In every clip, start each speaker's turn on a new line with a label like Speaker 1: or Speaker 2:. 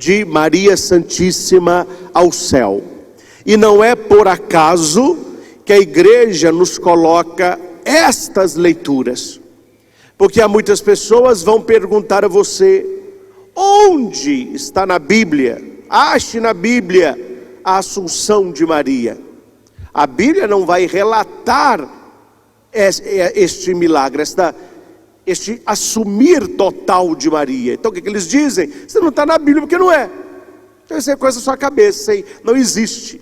Speaker 1: de Maria Santíssima ao céu. E não é por acaso que a igreja nos coloca estas leituras, porque há muitas pessoas vão perguntar a você: onde está na Bíblia? Ache na Bíblia a Assunção de Maria. A Bíblia não vai relatar este milagre, este assumir total de Maria. Então o que eles dizem? Você não está na Bíblia porque não é. Então isso é coisa da sua cabeça, não existe.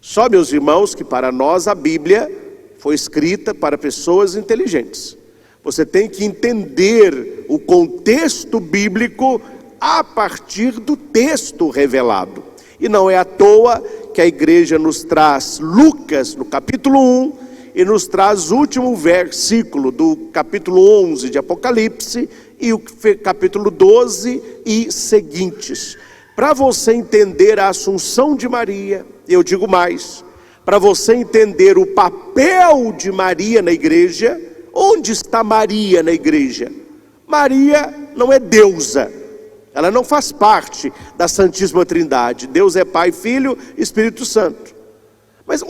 Speaker 1: Só, meus irmãos, que para nós a Bíblia foi escrita para pessoas inteligentes. Você tem que entender o contexto bíblico a partir do texto revelado. E não é à toa que a igreja nos traz Lucas no capítulo 1 e nos traz o último versículo do capítulo 11 de Apocalipse e o capítulo 12 e seguintes. Para você entender a Assunção de Maria, eu digo mais, para você entender o papel de Maria na igreja. Onde está Maria na igreja? Maria não é deusa, ela não faz parte da Santíssima Trindade. Deus é Pai, Filho e Espírito Santo. Mas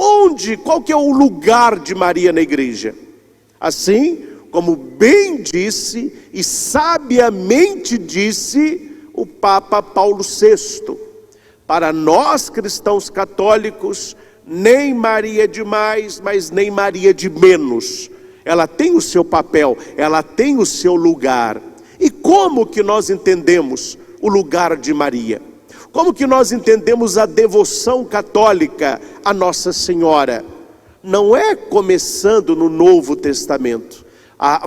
Speaker 1: qual que é o lugar de Maria na igreja? Assim como bem disse e sabiamente disse o Papa Paulo VI, para nós cristãos católicos, nem Maria de mais, mas nem Maria de menos. Ela tem o seu papel, ela tem o seu lugar. E como que nós entendemos o lugar de Maria? Como que nós entendemos a devoção católica a Nossa Senhora? Não é começando no Novo Testamento.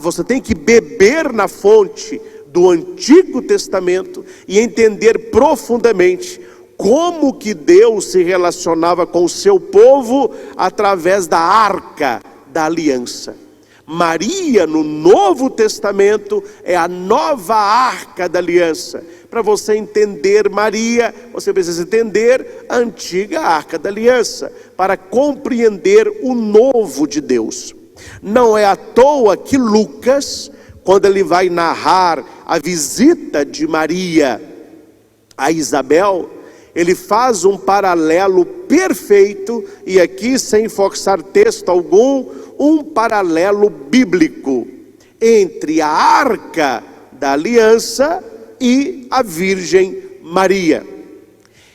Speaker 1: Você tem que beber na fonte do Antigo Testamento e entender profundamente como que Deus se relacionava com o seu povo através da Arca da Aliança. Maria no Novo Testamento é a nova Arca da Aliança. Para você entender Maria, você precisa entender a antiga Arca da Aliança, para compreender o novo de Deus. Não é à toa que Lucas, quando ele vai narrar a visita de Maria a Isabel, ele faz um paralelo perfeito, e aqui sem forçar texto algum, um paralelo bíblico entre a Arca da Aliança e a Virgem Maria.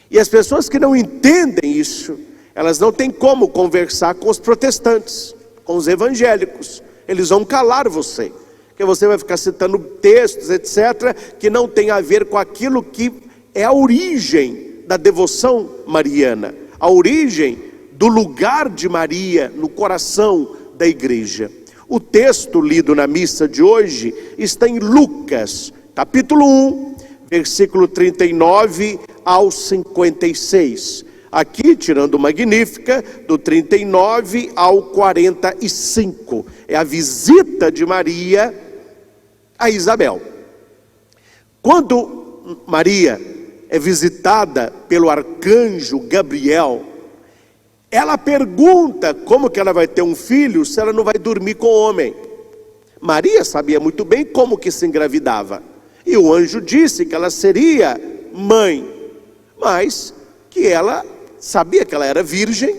Speaker 1: E as pessoas que não entendem isso, elas não têm como conversar com os protestantes, com os evangélicos. Eles vão calar você, porque você vai ficar citando textos, etc., que não tem a ver com aquilo que é a origem da devoção mariana, a origem do lugar de Maria no coração da igreja. O texto lido na missa de hoje está em Lucas, capítulo 1, versículo 39 ao 56. Aqui, tirando o Magnífica, do 39 ao 45. É a visita de Maria a Isabel. Quando Maria é visitada pelo arcanjo Gabriel, ela pergunta como que ela vai ter um filho se ela não vai dormir com homem. Maria sabia muito bem como que se engravidava, e o anjo disse que ela seria mãe, mas que ela sabia que ela era virgem,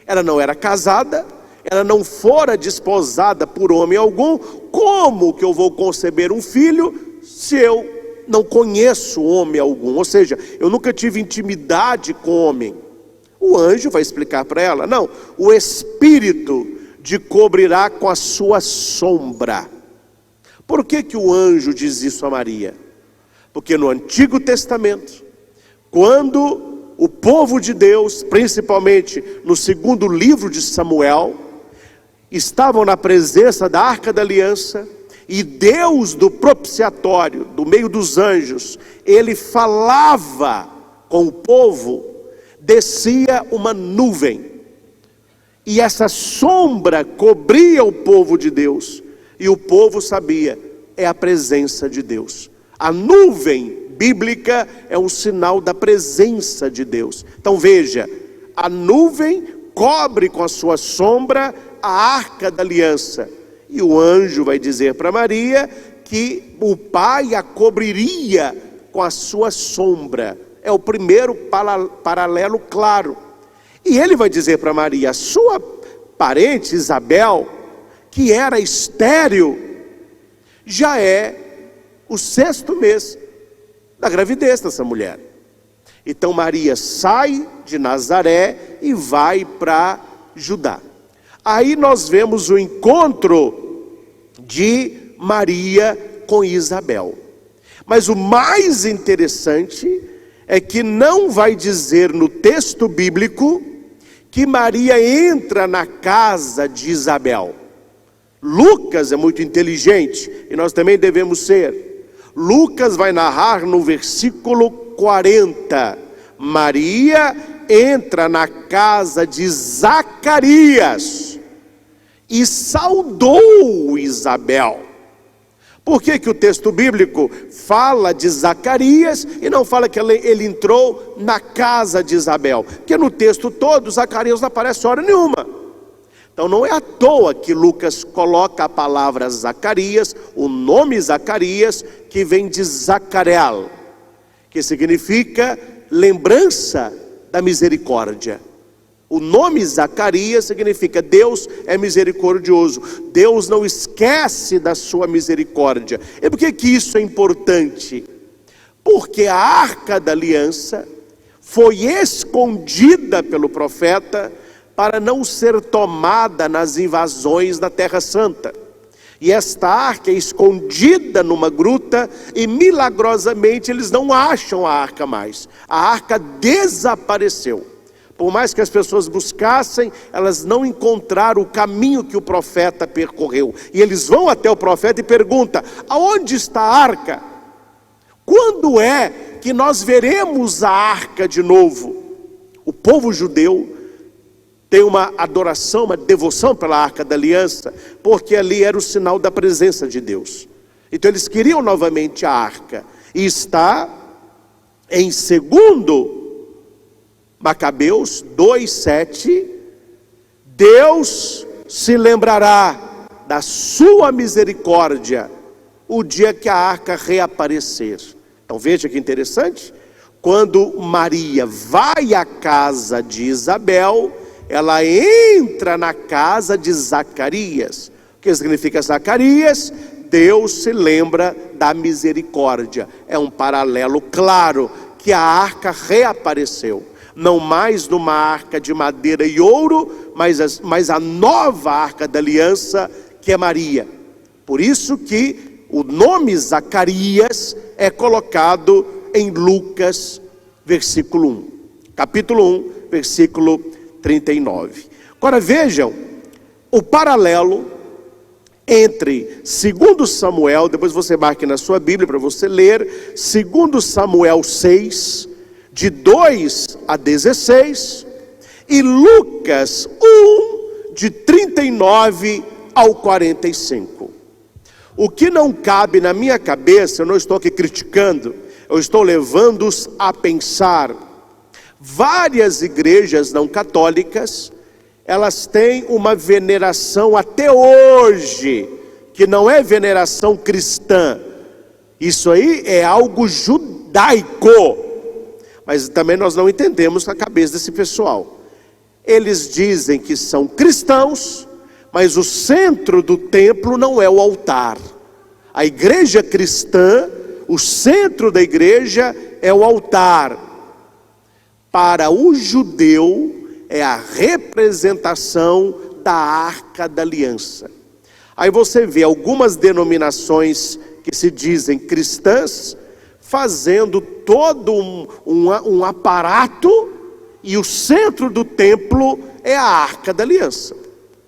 Speaker 1: ela não era casada, ela não fora desposada por homem algum. Como que eu vou conceber um filho se eu não conheço homem algum? Ou seja, eu nunca tive intimidade com homem. O anjo vai explicar para ela: não, o Espírito te cobrirá com a sua sombra. Por que que o anjo diz isso a Maria? Porque no Antigo Testamento, quando o povo de Deus, principalmente no segundo livro de Samuel, estavam na presença da Arca da Aliança, e Deus do propiciatório, do meio dos anjos, ele falava com o povo, descia uma nuvem, e essa sombra cobria o povo de Deus, e o povo sabia, é a presença de Deus. A nuvem bíblica é um sinal da presença de Deus. Então veja, a nuvem cobre com a sua sombra a Arca da Aliança, e o anjo vai dizer para Maria que o Pai a cobriria com a sua sombra. é o primeiro paralelo claro. E ele vai dizer para Maria: a sua parente Isabel, que era estéril, já é o 6º mês da gravidez dessa mulher. Então Maria sai de Nazaré e vai para Judá. Aí nós vemos o encontro de Maria com Isabel. Mas o mais interessante é que não vai dizer no texto bíblico que Maria entra na casa de Isabel. Lucas é muito inteligente, e nós também devemos ser. Lucas vai narrar no versículo 40: Maria entra na casa de Zacarias e saudou Isabel. Por que o texto bíblico fala de Zacarias e não fala que ele entrou na casa de Isabel? Porque no texto todo Zacarias não aparece hora nenhuma. Então não é à toa que Lucas coloca a palavra Zacarias, o nome Zacarias, que vem de Zacariel, que significa lembrança da misericórdia. O nome Zacarias significa Deus é misericordioso, Deus não esquece da sua misericórdia. E por que isso é importante? Porque a Arca da Aliança foi escondida pelo profeta para não ser tomada nas invasões da Terra Santa. E esta arca é escondida numa gruta e milagrosamente eles não acham a arca mais. A arca desapareceu. Por mais que as pessoas buscassem, elas não encontraram o caminho que o profeta percorreu. E eles vão até o profeta e perguntam: aonde está a arca? Quando é que nós veremos a arca de novo? O povo judeu tem uma adoração, uma devoção pela Arca da Aliança, porque ali era o sinal da presença de Deus. Então eles queriam novamente a arca. E está em 2 Macabeus 2:7, Deus se lembrará da sua misericórdia o dia que a arca reaparecer. Então veja que interessante, quando Maria vai à casa de Isabel, ela entra na casa de Zacarias. O que significa Zacarias? Deus se lembra da misericórdia. É um paralelo claro que a arca reapareceu. Não mais numa arca de madeira e ouro, mas a nova arca da aliança, que é Maria. Por isso que o nome Zacarias é colocado em Lucas, versículo 1. Capítulo 1, versículo 39. Agora vejam o paralelo entre 2 Samuel, depois você marque na sua Bíblia para você ler, 2 Samuel 6, de 2 a 16, e Lucas 1, de 39 ao 45. O que não cabe na minha cabeça, eu não estou aqui criticando, eu estou levando-os a pensar. Várias igrejas não católicas, elas têm uma veneração até hoje, que não é veneração cristã. Isso aí é algo judaico. Mas também nós não entendemos a cabeça desse pessoal. Eles dizem que são cristãos, mas o centro do templo não é o altar. A igreja cristã, o centro da igreja é o altar. Para o judeu é a representação da Arca da Aliança. Aí você vê algumas denominações que se dizem cristãs fazendo todo um aparato, e o centro do templo é a Arca da Aliança.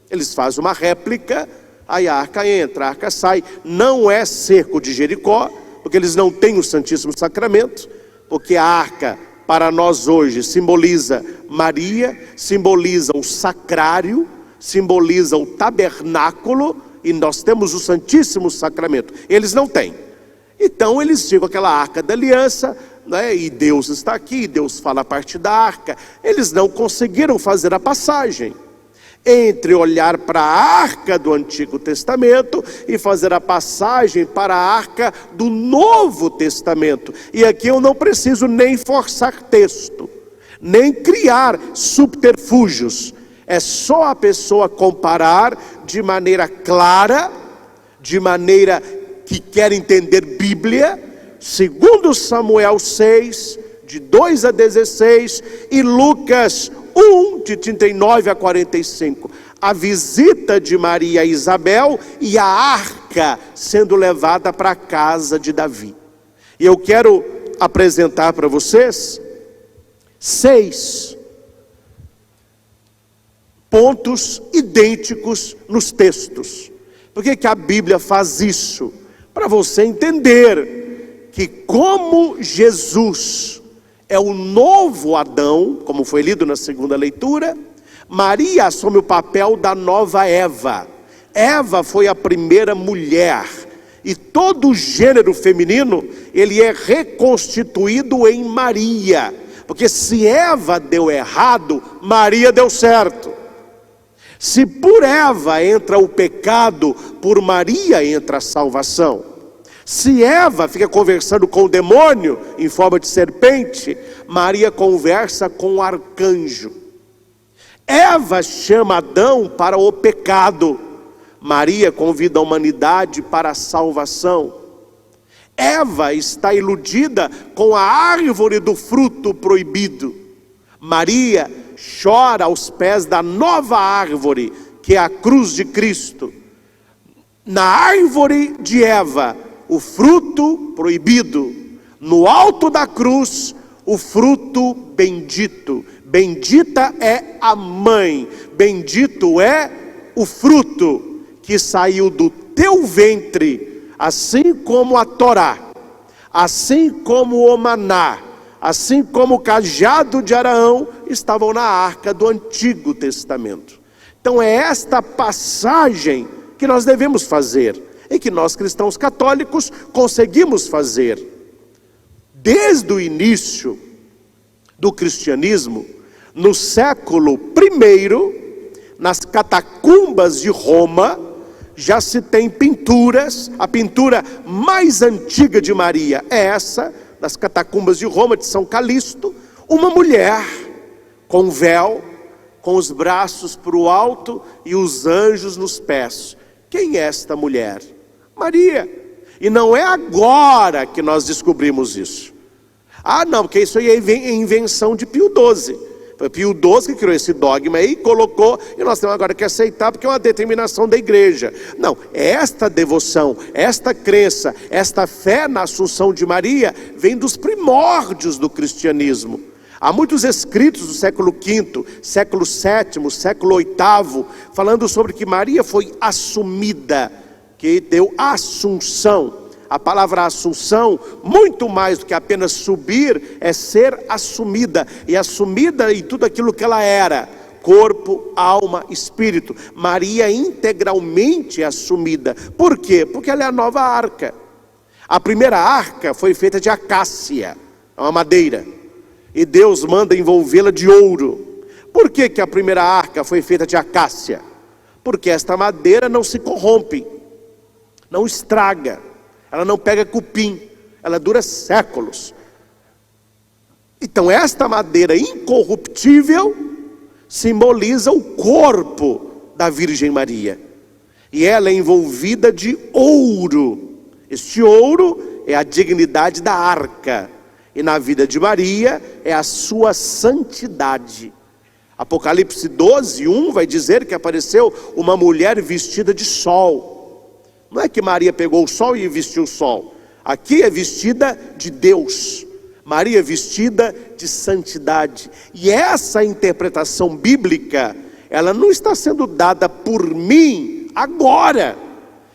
Speaker 1: Eles fazem uma réplica, aí a arca entra, a arca sai. Não é cerco de Jericó, porque eles não têm o Santíssimo Sacramento, porque a arca para nós hoje simboliza Maria, simboliza o sacrário, simboliza o tabernáculo, e nós temos o Santíssimo Sacramento. Eles não têm. Então eles ficam aquela Arca da Aliança, né? E Deus está aqui, Deus fala a partir da arca. Eles não conseguiram fazer a passagem. entre olhar para a arca do Antigo Testamento e fazer a passagem para a arca do Novo Testamento. E aqui eu não preciso nem forçar texto, nem criar subterfúgios. É só a pessoa comparar de maneira clara, de maneira que quer entender Bíblia, segundo Samuel 6, de 2 a 16, e Lucas 1, de 39 a 45. A visita de Maria a Isabel e a arca sendo levada para a casa de Davi. E eu quero apresentar para vocês 6 pontos idênticos nos textos. Por que a Bíblia faz isso? Para você entender que como Jesus é o novo Adão, como foi lido na segunda leitura, Maria assume o papel da nova Eva. Eva foi a primeira mulher, e todo o gênero feminino, ele é reconstituído em Maria, porque se Eva deu errado, Maria deu certo. Se por Eva entra o pecado, por Maria entra a salvação. Se Eva fica conversando com o demônio em forma de serpente, Maria conversa com o arcanjo. Eva chama Adão para o pecado, Maria convida a humanidade para a salvação. Eva está iludida com a árvore do fruto proibido, Maria chora aos pés da nova árvore, que é a cruz de Cristo. Na árvore de Eva, o fruto proibido; no alto da cruz, o fruto bendito. Bendita é a mãe, bendito é o fruto que saiu do teu ventre, assim como a Torá, assim como o maná, assim como o cajado de Araão estavam na arca do Antigo Testamento. Então é esta passagem que nós devemos fazer, e que nós cristãos católicos conseguimos fazer. Desde o início do cristianismo, no século I, nas catacumbas de Roma, já se tem pinturas. A pintura mais antiga de Maria é essa, das catacumbas de Roma, de São Calixto, uma mulher com véu, com os braços para o alto e os anjos nos pés. Quem é esta mulher? Maria. E não é agora que nós descobrimos isso. Ah não, porque isso aí é invenção de Pio XII. Foi Pio XII que criou esse dogma aí, colocou, e nós temos agora que aceitar, porque é uma determinação da igreja. Não, esta devoção, esta crença, esta fé na Assunção de Maria, vem dos primórdios do cristianismo. Há muitos escritos do século V, século VII, século VIII, falando sobre que Maria foi assumida, que deu assunção. A palavra assunção, muito mais do que apenas subir, é ser assumida. E assumida em tudo aquilo que ela era: corpo, alma, espírito. Maria integralmente assumida. Por quê? Porque ela é a nova arca. A primeira arca foi feita de acácia, é uma madeira, e Deus manda envolvê-la de ouro. Por que que a primeira arca foi feita de acácia? Porque esta madeira não se corrompe, não estraga, ela não pega cupim, ela dura séculos. Então esta madeira incorruptível simboliza o corpo da Virgem Maria, e ela é envolvida de ouro. Este ouro é a dignidade da arca, e na vida de Maria é a sua santidade. Apocalipse 12:1 vai dizer que apareceu uma mulher vestida de sol. Não é que Maria pegou o sol e vestiu o sol. Aqui é vestida de Deus. Maria é vestida de santidade. E essa interpretação bíblica, ela não está sendo dada por mim agora.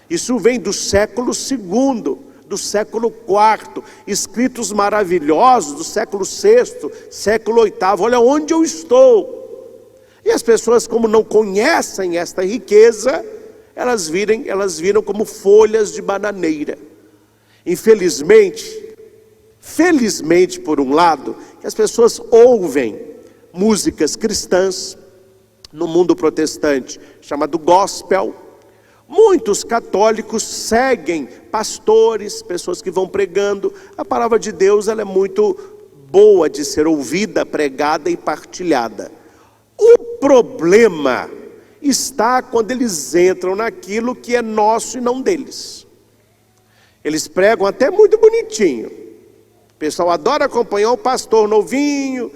Speaker 1: Isso vem do século II, do século IV, escritos maravilhosos do século VI, século VIII. Olha onde eu estou. E as pessoas, como não conhecem esta riqueza, elas viram como folhas de bananeira. Infelizmente, felizmente por um lado, que as pessoas ouvem músicas cristãs, no mundo protestante, chamado gospel. Muitos católicos seguem pastores, pessoas que vão pregando. A palavra de Deus, ela é muito boa de ser ouvida, pregada e partilhada. O problema está quando eles entram naquilo que é nosso e não deles. Eles pregam até muito bonitinho. O pessoal adora acompanhar o pastor novinho.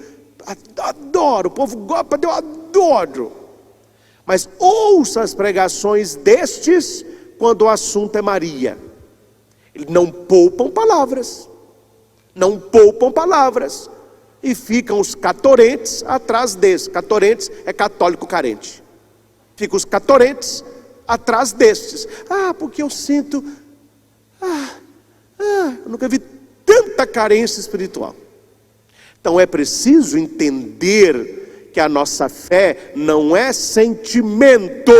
Speaker 1: Adoro, o povo gosta, eu adoro. Mas ouça as pregações destes quando o assunto é Maria. Eles não poupam palavras. Não poupam palavras. E ficam os catorentes atrás desses. Catorentes é católico carente. Ficam os catorentes atrás destes. Porque eu sinto... eu nunca vi tanta carência espiritual. Então é preciso entender que a nossa fé não é sentimento.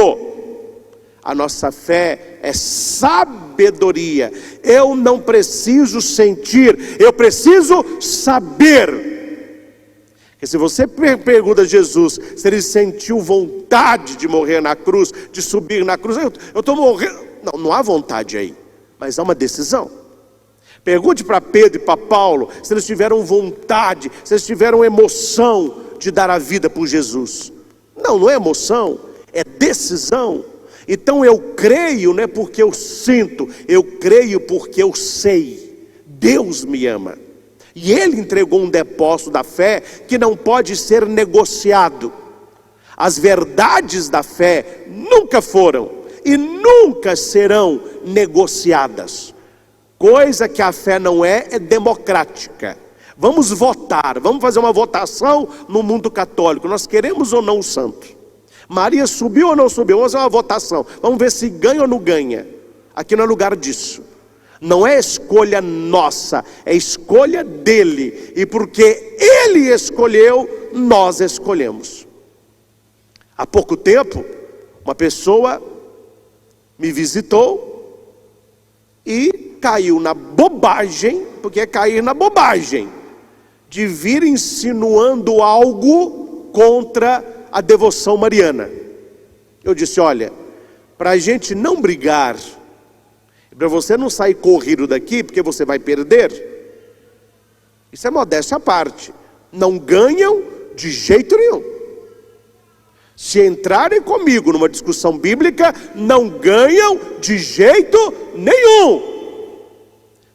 Speaker 1: A nossa fé é sabedoria. Eu não preciso sentir, eu preciso saber. Porque se você pergunta a Jesus se ele sentiu vontade de morrer na cruz, de subir na cruz, eu estou morrendo. Não há vontade aí, mas há uma decisão. Pergunte para Pedro e para Paulo se eles tiveram vontade, se eles tiveram emoção de dar a vida por Jesus. Não é emoção, é decisão. Então eu creio não é porque eu sinto, eu creio porque eu sei. Deus me ama. E Ele entregou um depósito da fé que não pode ser negociado. As verdades da fé nunca foram e nunca serão negociadas. Coisa que a fé não é democrática. Vamos votar, vamos fazer uma votação no mundo católico. Nós queremos ou não o santo? Maria subiu ou não subiu? Vamos fazer uma votação. Vamos ver se ganha ou não ganha. Aqui não é lugar disso. Não é escolha nossa, é escolha dele. E porque ele escolheu, nós escolhemos. Há pouco tempo, uma pessoa me visitou e caiu na bobagem, porque é cair na bobagem, de vir insinuando algo contra a devoção mariana. Eu disse, olha, para a gente não brigar, para você não sair corrido daqui, porque você vai perder, isso é modéstia à parte, não ganham de jeito nenhum. Se entrarem comigo numa discussão bíblica, não ganham de jeito nenhum.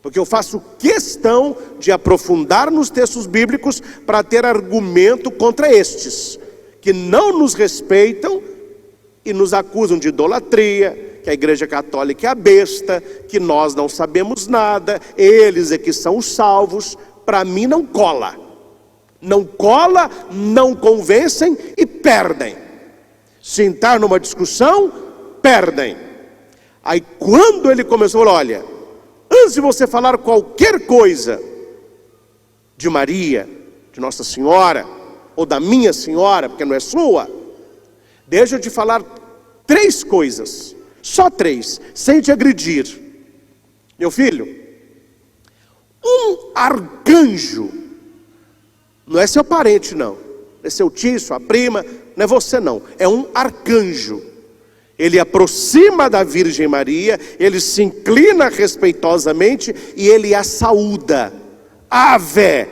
Speaker 1: Porque eu faço questão de aprofundar nos textos bíblicos para ter argumento contra estes, que não nos respeitam e nos acusam de idolatria, que a Igreja Católica é a besta, que nós não sabemos nada, eles é que são os salvos. Para mim não cola. Não cola, não convencem e perdem. Se entrar numa discussão, perdem. Aí quando ele começou, falou, olha, antes de você falar qualquer coisa de Maria, de Nossa Senhora, ou da minha senhora, porque não é sua, deixa eu te falar 3 coisas, só 3, sem te agredir. Meu filho, um arcanjo, não é seu parente não, não é seu tio, sua prima, não é você não, é um arcanjo. Ele aproxima da Virgem Maria, ele se inclina respeitosamente e ele a saúda. Ave,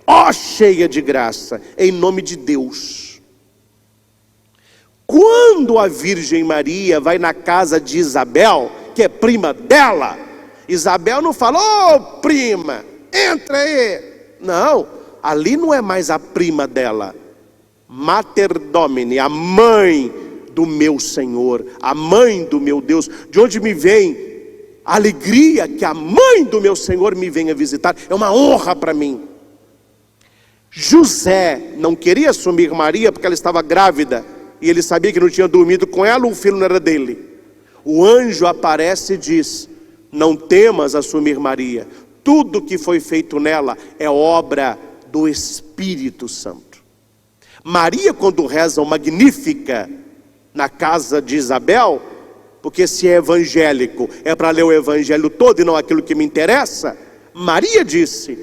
Speaker 1: ó cheia de graça, em nome de Deus. Quando a Virgem Maria vai na casa de Isabel, que é prima dela, Isabel não fala, ô prima, entra aí. Não, ali não é mais a prima dela. Mater Domini, a mãe do meu Senhor, a mãe do meu Deus. De onde me vem a alegria que a mãe do meu Senhor me venha visitar, é uma honra para mim. José não queria assumir Maria porque ela estava grávida, e ele sabia que não tinha dormido com ela, o filho não era dele. O anjo aparece e diz, não temas assumir Maria, tudo que foi feito nela é obra do Espírito Santo. Maria, quando reza o Magnífica na casa de Isabel, porque se é evangélico, é para ler o evangelho todo e não aquilo que me interessa, Maria disse,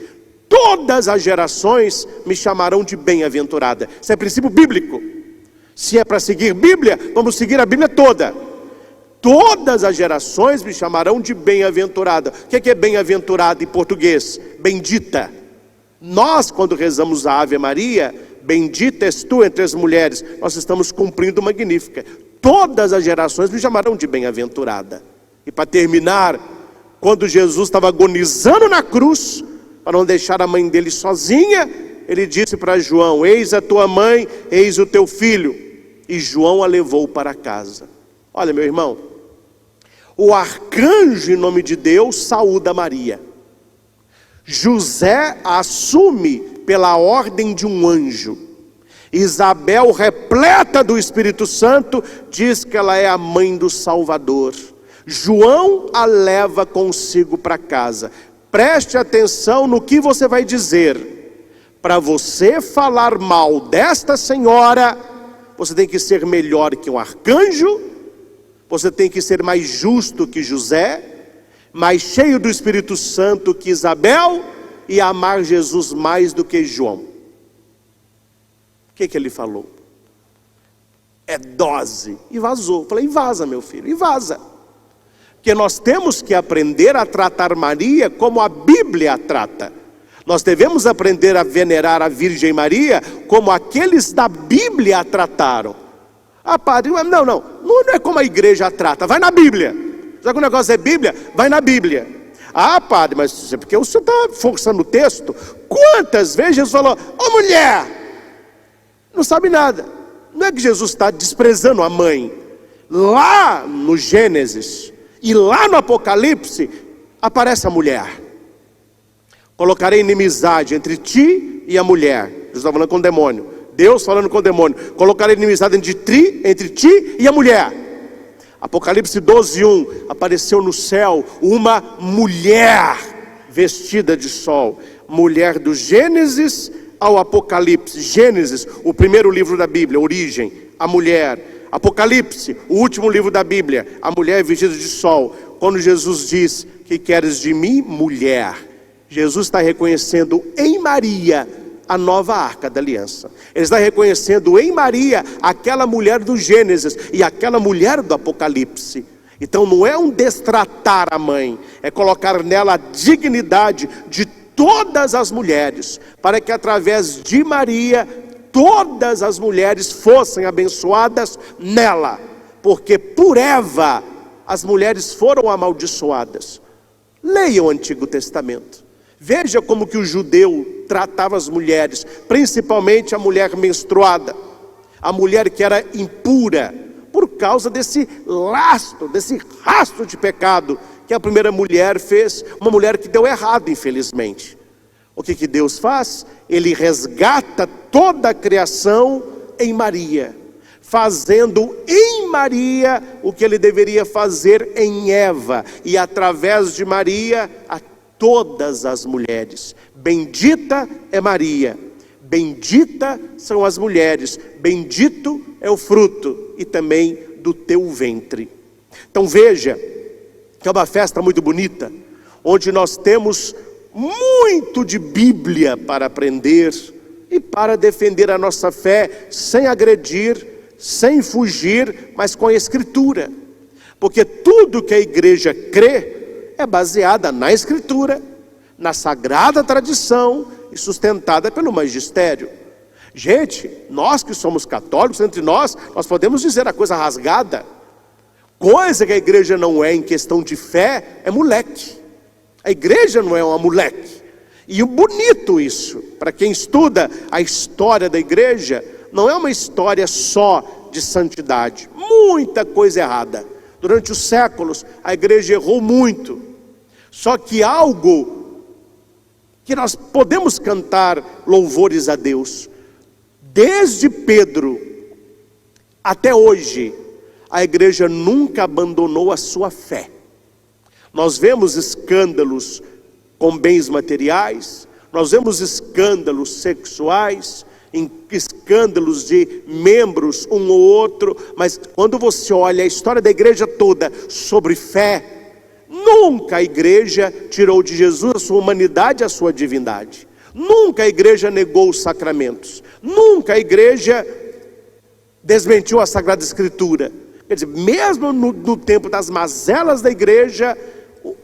Speaker 1: todas as gerações me chamarão de bem-aventurada. Isso é princípio bíblico. Se é para seguir Bíblia, vamos seguir a Bíblia toda. Todas as gerações me chamarão de bem-aventurada. O que é bem-aventurada em português? Bendita. Nós, quando rezamos a Ave Maria, bendita és tu entre as mulheres, nós estamos cumprindo o Magnífica. Todas as gerações me chamarão de bem-aventurada. E para terminar, quando Jesus estava agonizando na cruz, para não deixar a mãe dele sozinha, ele disse para João: eis a tua mãe, eis o teu filho. E João a levou para casa. Olha, meu irmão, o arcanjo, em nome de Deus, saúda Maria. José assume pela ordem de um anjo. Isabel, repleta do Espírito Santo, diz que ela é a mãe do Salvador. João a leva consigo para casa. Preste atenção no que você vai dizer. Para você falar mal desta senhora, você tem que ser melhor que um arcanjo, você tem que ser mais justo que José, mais cheio do Espírito Santo que Isabel, e amar Jesus mais do que João. O que ele falou? É dose. E vazou. Falei: vaza, meu filho, e vaza. Porque nós temos que aprender a tratar Maria como a Bíblia a trata. Nós devemos aprender a venerar a Virgem Maria como aqueles da Bíblia a trataram. Ah, padre, não é como a igreja a trata, vai na Bíblia. Já que o negócio é Bíblia, vai na Bíblia. Ah, padre, mas é porque o senhor está forçando o texto. Quantas vezes Jesus falou: ô mulher, não sabe nada. Não é que Jesus está desprezando a mãe. Lá no Gênesis e lá no Apocalipse aparece a mulher. Colocarei inimizade entre ti e a mulher. Jesus está falando com o demônio. Deus falando com o demônio. Colocarei inimizade entre ti e a mulher. Apocalipse 12:1. Apareceu no céu uma mulher vestida de sol. Mulher do Gênesis ao Apocalipse. Gênesis, o primeiro livro da Bíblia, origem, a mulher. Apocalipse, o último livro da Bíblia, a mulher vestida de sol. Quando Jesus diz: que queres de mim, mulher? Jesus está reconhecendo em Maria a nova arca da aliança. Ele está reconhecendo em Maria aquela mulher do Gênesis e aquela mulher do Apocalipse. Então não é um destratar a mãe, é colocar nela a dignidade de todas as mulheres, para que através de Maria todas as mulheres fossem abençoadas nela, porque por Eva as mulheres foram amaldiçoadas. Leia o Antigo Testamento. Veja como que o judeu tratava as mulheres, principalmente a mulher menstruada, a mulher que era impura, por causa desse rastro de pecado que a primeira mulher fez, uma mulher que deu errado, infelizmente. O que Deus faz? Ele resgata toda a criação em Maria, fazendo em Maria o que ele deveria fazer em Eva, e através de Maria a todas as mulheres. Bendita é Maria, bendita são as mulheres, bendito é o fruto e também do teu ventre. Então veja que é uma festa muito bonita, onde nós temos muito de Bíblia para aprender e para defender a nossa fé sem agredir, sem fugir, mas com a Escritura. Porque tudo que a igreja crê é baseada na Escritura, na sagrada tradição e sustentada pelo magistério. Gente, nós que somos católicos, entre nós podemos dizer a coisa rasgada. Coisa que a igreja não é em questão de fé, é moleque. A igreja não é uma moleque. E o bonito isso, para quem estuda a história da igreja, não é uma história só de santidade. Muita coisa errada. Durante os séculos, a igreja errou muito. Só que algo que nós podemos cantar louvores a Deus. Desde Pedro até hoje, a igreja nunca abandonou a sua fé. Nós vemos escândalos com bens materiais, nós vemos escândalos sexuais, escândalos de membros um ou outro, mas quando você olha a história da igreja toda sobre fé, nunca a igreja tirou de Jesus a sua humanidade e a sua divindade. Nunca a igreja negou os sacramentos. Nunca a igreja desmentiu a Sagrada Escritura. Quer dizer, mesmo no tempo das mazelas da igreja,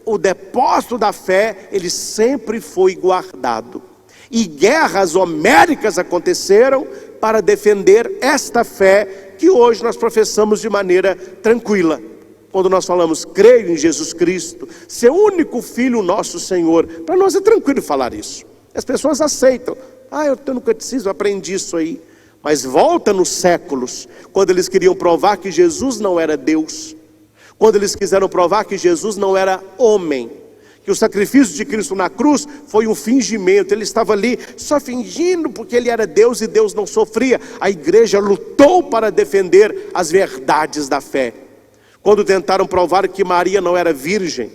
Speaker 1: o depósito da fé, ele sempre foi guardado. E guerras homéricas aconteceram para defender esta fé que hoje nós professamos de maneira tranquila. Quando nós falamos, creio em Jesus Cristo, seu único Filho, nosso Senhor, para nós é tranquilo falar isso. As pessoas aceitam. Eu estou no catecismo, aprendi isso aí. Mas volta nos séculos, quando eles queriam provar que Jesus não era Deus, quando eles quiseram provar que Jesus não era homem, que o sacrifício de Cristo na cruz foi um fingimento, ele estava ali só fingindo porque ele era Deus e Deus não sofria. A igreja lutou para defender as verdades da fé. Quando tentaram provar que Maria não era virgem,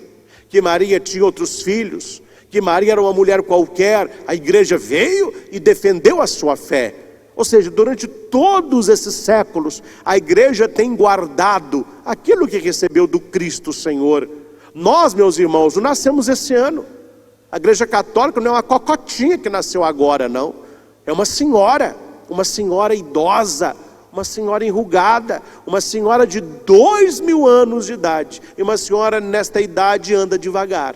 Speaker 1: que Maria tinha outros filhos, que Maria era uma mulher qualquer, a igreja veio e defendeu a sua fé. Ou seja, durante todos esses séculos, a igreja tem guardado aquilo que recebeu do Cristo Senhor. Nós, meus irmãos, não nascemos esse ano. A igreja católica não é uma cocotinha que nasceu agora, não. É uma senhora idosa, uma senhora enrugada, uma senhora de 2000 anos de idade. E uma senhora nesta idade anda devagar.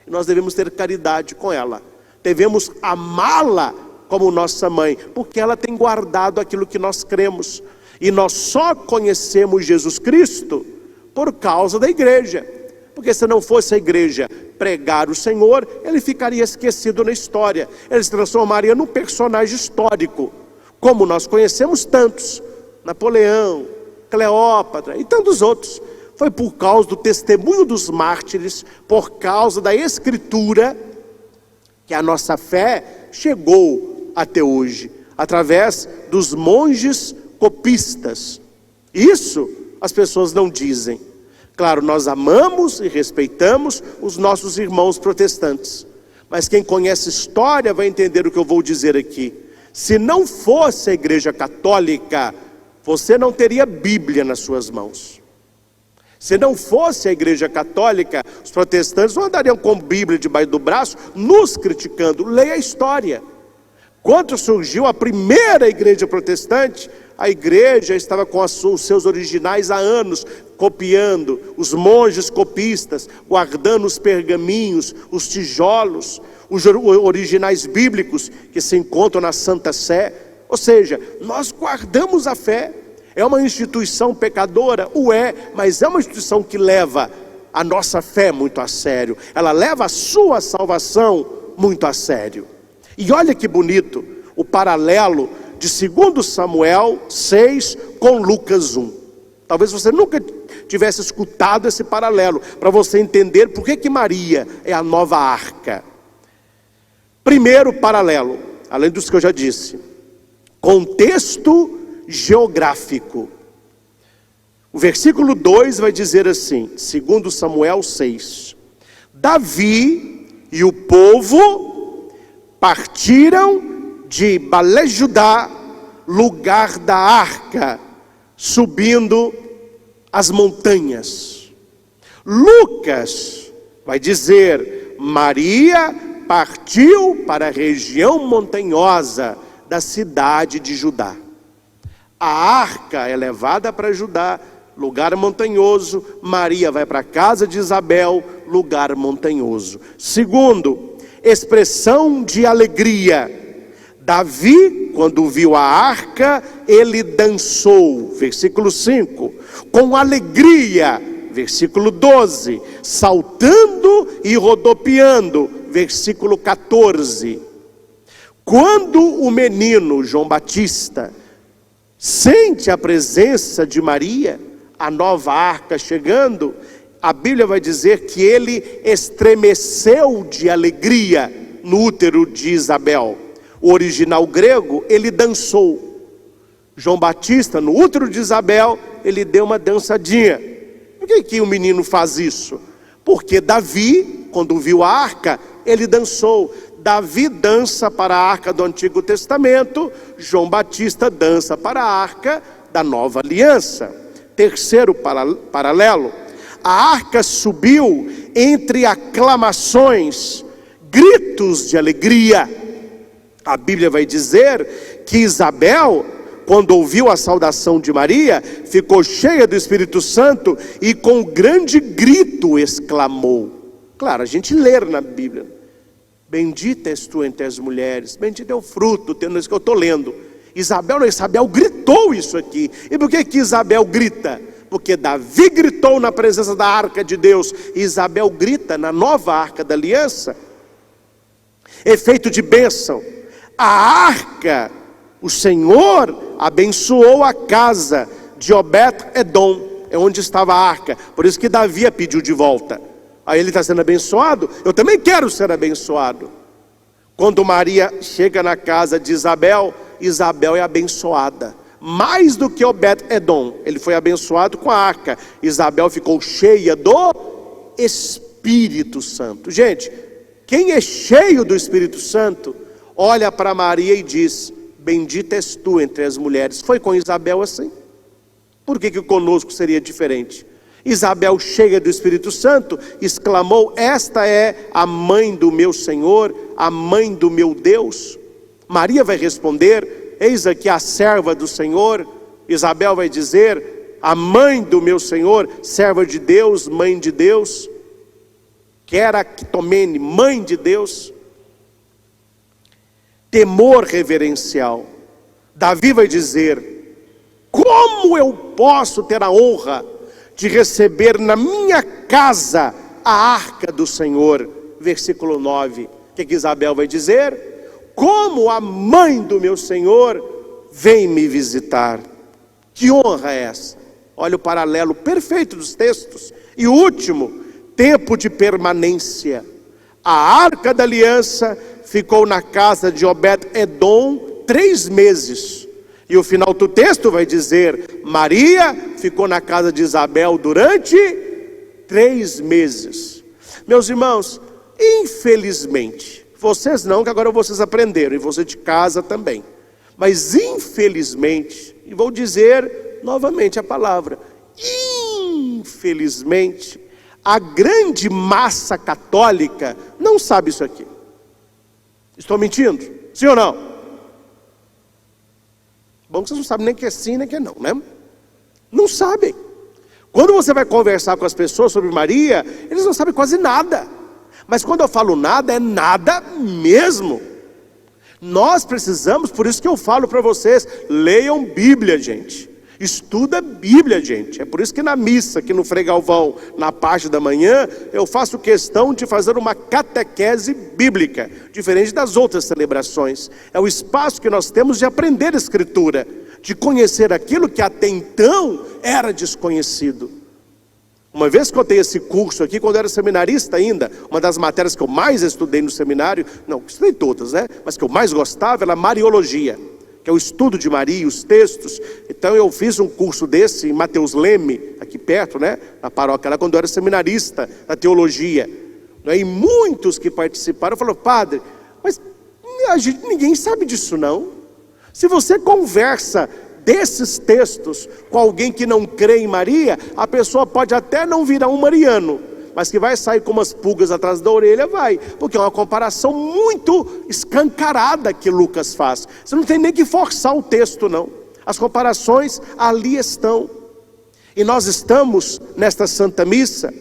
Speaker 1: E nós devemos ter caridade com ela. Devemos amá-la como nossa mãe, porque ela tem guardado aquilo que nós cremos. E nós só conhecemos Jesus Cristo por causa da igreja. Porque se não fosse a igreja pregar o Senhor, ele ficaria esquecido na história. Ele se transformaria num personagem histórico, como nós conhecemos tantos. Napoleão, Cleópatra e tantos outros. Foi por causa do testemunho dos mártires, por causa da Escritura, que a nossa fé chegou até hoje, através dos monges copistas. Isso as pessoas não dizem. Claro, nós amamos e respeitamos os nossos irmãos protestantes, mas quem conhece história vai entender o que eu vou dizer aqui. Se não fosse a igreja católica, você não teria Bíblia nas suas mãos. Se não fosse a igreja católica, os protestantes não andariam com Bíblia debaixo do braço, nos criticando. Leia a história. Quando surgiu a primeira igreja protestante, a igreja estava com os seus originais há anos, copiando, os monges copistas, guardando os pergaminhos, os tijolos, os originais bíblicos que se encontram na Santa Sé. Ou seja, nós guardamos a fé. É uma instituição pecadora? Mas é uma instituição que leva a nossa fé muito a sério. Ela leva a sua salvação muito a sério. E olha que bonito o paralelo de 2 Samuel 6 com Lucas 1. Talvez você nunca tivesse escutado esse paralelo, para você entender por que Maria é a nova arca. Primeiro paralelo, além dos que eu já disse, contexto geográfico. O versículo 2 vai dizer assim, 2 Samuel 6: Davi e o povo partiram de Balé-Judá, lugar da arca, subindo as montanhas. Lucas vai dizer: Maria partiu para a região montanhosa da cidade de Judá. A arca é levada para Judá, lugar montanhoso. Maria vai para a casa de Isabel, lugar montanhoso. Segundo, expressão de alegria. Davi, quando viu a arca, ele dançou, versículo 5, com alegria, versículo 12, saltando e rodopiando, versículo 14. Quando o menino João Batista sente a presença de Maria, a nova arca chegando, a Bíblia vai dizer que ele estremeceu de alegria no útero de Isabel. O original grego, ele dançou. João Batista, no útero de Isabel, ele deu uma dançadinha. Por que o menino faz isso? Porque Davi, quando viu a arca, ele dançou. Davi dança para a arca do Antigo Testamento, João Batista dança para a arca da Nova Aliança. Terceiro paralelo, a arca subiu entre aclamações, gritos de alegria. A Bíblia vai dizer que Isabel, quando ouviu a saudação de Maria, ficou cheia do Espírito Santo e com grande grito exclamou. Claro, a gente lê na Bíblia: bendita és tu entre as mulheres, bendito é o fruto, tendo isso que eu estou lendo. Isabel gritou isso aqui. E por que Isabel grita? Porque Davi gritou na presença da arca de Deus, e Isabel grita na nova arca da aliança. Efeito de bênção. A arca, o Senhor abençoou a casa de Obed-edom, é onde estava a arca. Por isso que Davi a pediu de volta. Aí ele está sendo abençoado, eu também quero ser abençoado. Quando Maria chega na casa de Isabel, Isabel é abençoada. Mais do que Obed-edom, ele foi abençoado com a arca. Isabel ficou cheia do Espírito Santo. Gente, quem é cheio do Espírito Santo, olha para Maria e diz: bendita és tu entre as mulheres. Foi com Isabel assim. Por que conosco seria diferente? Isabel, cheia do Espírito Santo, exclamou: esta é a mãe do meu Senhor, a mãe do meu Deus. Maria vai responder: eis aqui a serva do Senhor. Isabel vai dizer: a mãe do meu Senhor, serva de Deus, mãe de Deus. Queratomene, mãe de Deus. Temor reverencial. Davi vai dizer: como eu posso ter a honra de receber na minha casa a arca do Senhor? Versículo 9. O que Isabel vai dizer? Como a mãe do meu Senhor vem me visitar. Que honra é essa? Olha o paralelo perfeito dos textos. E o último, tempo de permanência. A arca da aliança ficou na casa de Obed-edom 3 meses. E o final do texto vai dizer: Maria ficou na casa de Isabel durante 3 meses. Meus irmãos, infelizmente, vocês não, que agora vocês aprenderam, e você de casa também. Mas infelizmente, e vou dizer novamente a palavra, infelizmente, a grande massa católica não sabe isso aqui. Estou mentindo? Sim ou não? Bom que vocês não sabem nem que é sim, nem que é não, né? Não sabem. Quando você vai conversar com as pessoas sobre Maria, eles não sabem quase nada. Mas quando eu falo nada, é nada mesmo. Nós precisamos, por isso que eu falo para vocês, leiam Bíblia, gente. Estuda Bíblia, gente. É por isso que na missa, aqui no Frei Galvão, na parte da manhã, eu faço questão de fazer uma catequese bíblica, diferente das outras celebrações. É o espaço que nós temos de aprender a Escritura, de conhecer aquilo que até então era desconhecido. Uma vez que eu tenho esse curso aqui, quando eu era seminarista ainda, uma das matérias que eu mais estudei no seminário, não, estudei todas, né? Mas que eu mais gostava era Mariologia, que é o estudo de Maria, os textos. Então eu fiz um curso desse em Mateus Leme, aqui perto, né? Na paróquia lá, quando eu era seminarista da teologia. E muitos que participaram falaram: padre, mas ninguém sabe disso não. Se você conversa desses textos com alguém que não crê em Maria, a pessoa pode até não virar um mariano, mas que vai sair com umas pulgas atrás da orelha, vai, porque é uma comparação muito escancarada que Lucas faz. Você não tem nem que forçar o texto não, as comparações ali estão. E nós estamos nesta Santa Missa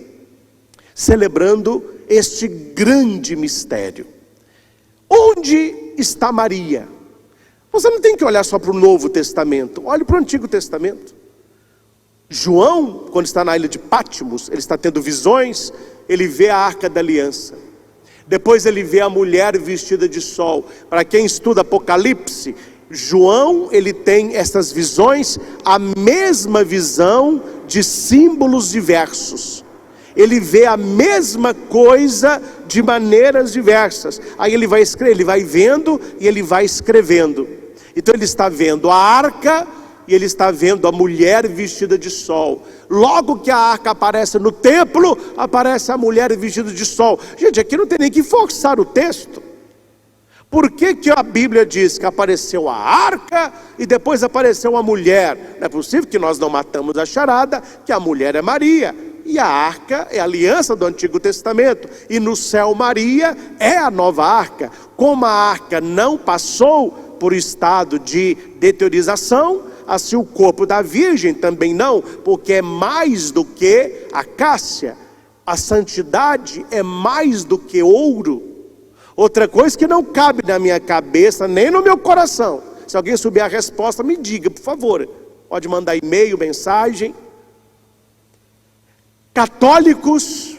Speaker 1: celebrando este grande mistério. Onde está Maria? Você não tem que olhar só para o Novo Testamento, olhe para o Antigo Testamento. João, quando está na ilha de Patmos, ele está tendo visões, ele vê a Arca da Aliança. Depois ele vê a mulher vestida de sol. Para quem estuda Apocalipse, João, ele tem essas visões, a mesma visão de símbolos diversos. Ele vê a mesma coisa de maneiras diversas. Aí ele vai escrever, ele vai vendo e ele vai escrevendo. Então ele está vendo a arca e ele está vendo a mulher vestida de sol. Logo que a arca aparece no templo, aparece a mulher vestida de sol. Gente, aqui não tem nem que forçar o texto. Por que a Bíblia diz que apareceu a arca e depois apareceu a mulher? Não é possível que nós não matamos a charada, que a mulher é Maria. E a arca é a aliança do Antigo Testamento. E no céu Maria é a nova arca. Como a arca não passou, por estado de deteriorização, assim o corpo da virgem também não, porque é mais do que a cássia. A santidade é mais do que ouro. Outra coisa que não cabe na minha cabeça, nem no meu coração. Se alguém souber a resposta, me diga, por favor. Pode mandar e-mail, mensagem. Católicos,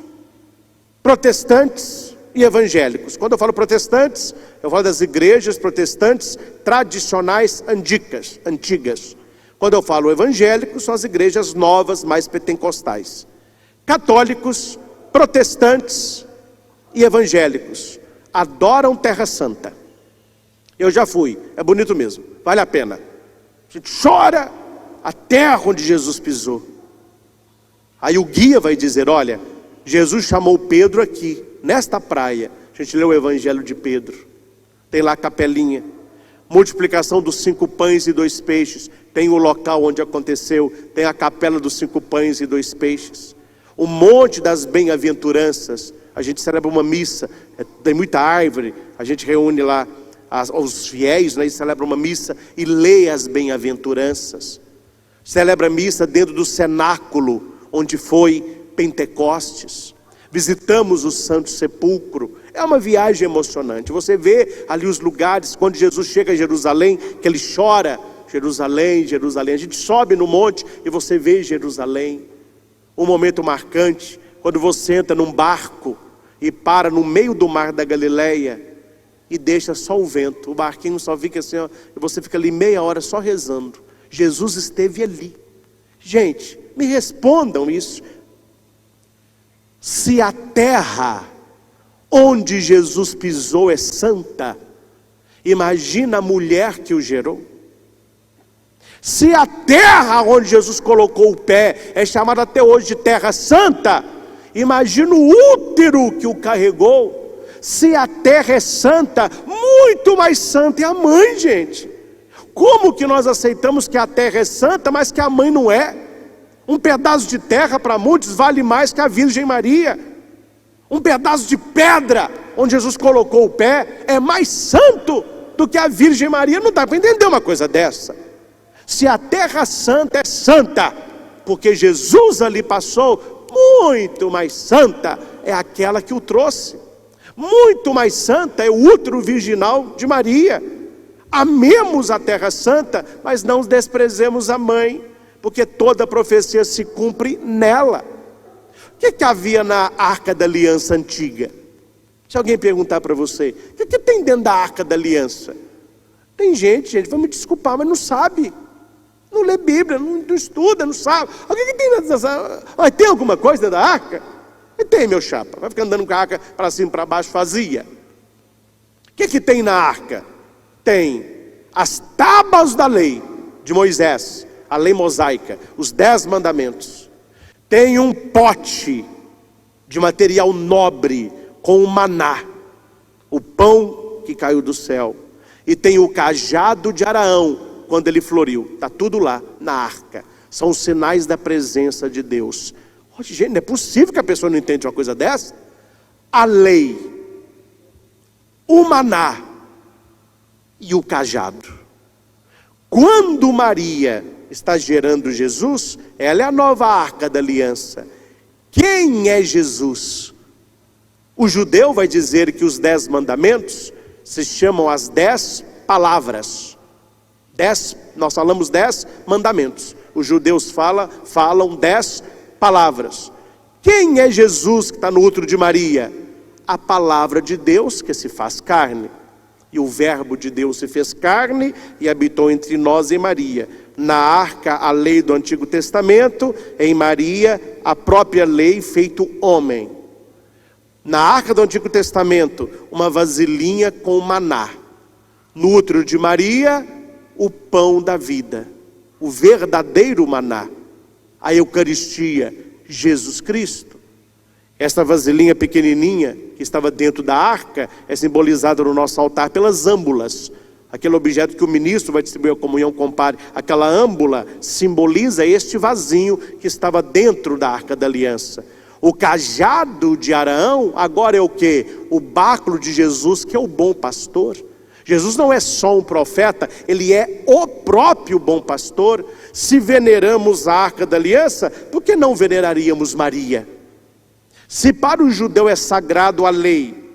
Speaker 1: protestantes e evangélicos. Quando eu falo protestantes, eu falo das igrejas protestantes tradicionais antigas. Quando eu falo evangélicos, são as igrejas novas, mais pentecostais. Católicos, protestantes e evangélicos adoram Terra Santa. Eu já fui, é bonito mesmo, vale a pena. A gente chora a terra onde Jesus pisou. Aí o guia vai dizer, olha, Jesus chamou Pedro aqui, nesta praia. A gente lê o Evangelho de Pedro, tem lá a capelinha, multiplicação dos 5 pães e 2 peixes, tem o local onde aconteceu, tem a capela dos 5 pães e 2 peixes, o monte das bem-aventuranças. A gente celebra uma missa, tem muita árvore, a gente reúne lá os fiéis, né, e celebra uma missa e lê as bem-aventuranças. Celebra a missa dentro do cenáculo onde foi Pentecostes. Visitamos o Santo Sepulcro. É uma viagem emocionante. Você vê ali os lugares, quando Jesus chega a Jerusalém, que ele chora, Jerusalém, Jerusalém. A gente sobe no monte e você vê Jerusalém. Um momento marcante, quando você entra num barco e para no meio do mar da Galileia e deixa só o vento. O barquinho só fica assim, ó, e você fica ali meia hora só rezando. Jesus esteve ali. Gente, me respondam isso. Se a terra onde Jesus pisou é santa, imagina a mulher que o gerou. Se a terra onde Jesus colocou o pé é chamada até hoje de terra santa, imagina o útero que o carregou. Se a terra é santa, muito mais santa é a mãe, gente. Como que nós aceitamos que a terra é santa, mas que a mãe não é? Um pedaço de terra para muitos vale mais que a Virgem Maria. Um pedaço de pedra onde Jesus colocou o pé é mais santo do que a Virgem Maria. Não dá para entender uma coisa dessa. Se a terra santa é santa, porque Jesus ali passou, muito mais santa é aquela que o trouxe. Muito mais santa é o útero virginal de Maria. Amemos a terra santa, mas não desprezemos a mãe, porque toda profecia se cumpre nela. O que havia na Arca da Aliança antiga? Se alguém perguntar para você, o que tem dentro da Arca da Aliança? Tem gente, vai me desculpar, mas não sabe. Não lê Bíblia, não estuda, não sabe. O que tem nessa... Mas tem alguma coisa dentro da Arca? Tem, meu chapa. Vai ficar andando com a Arca para cima e para baixo, vazia. O que tem na Arca? Tem as tábuas da lei de Moisés, a lei mosaica, os 10 mandamentos. Tem um pote de material nobre com o maná, o pão que caiu do céu. E tem o cajado de Araão, quando ele floriu. Está tudo lá na arca. São os sinais da presença de Deus. Gente, não é possível que a pessoa não entenda uma coisa dessa. A lei, o maná e o cajado. Quando Maria está gerando Jesus, ela é a nova arca da aliança. Quem é Jesus? O judeu vai dizer que os 10 mandamentos se chamam as 10 palavras. Nós falamos 10 mandamentos. Os judeus falam 10 palavras. Quem é Jesus que está no útero de Maria? A palavra de Deus que se faz carne. E o verbo de Deus se fez carne e habitou entre nós em Maria. Na arca, a lei do Antigo Testamento, em Maria, a própria lei feito homem. Na arca do Antigo Testamento, uma vasilhinha com maná. No útero de Maria, o pão da vida, o verdadeiro maná. A Eucaristia, Jesus Cristo. Esta vasilhinha pequenininha que estava dentro da arca é simbolizada no nosso altar pelas âmbulas. Aquele objeto que o ministro vai distribuir a comunhão com o Padre, aquela âmbula simboliza este vasinho que estava dentro da arca da aliança. O cajado de Araão agora é o quê? O báculo de Jesus, que é o bom pastor. Jesus não é só um profeta, ele é o próprio bom pastor. Se veneramos a Arca da Aliança, por que não veneraríamos Maria? Se para o judeu é sagrado a lei,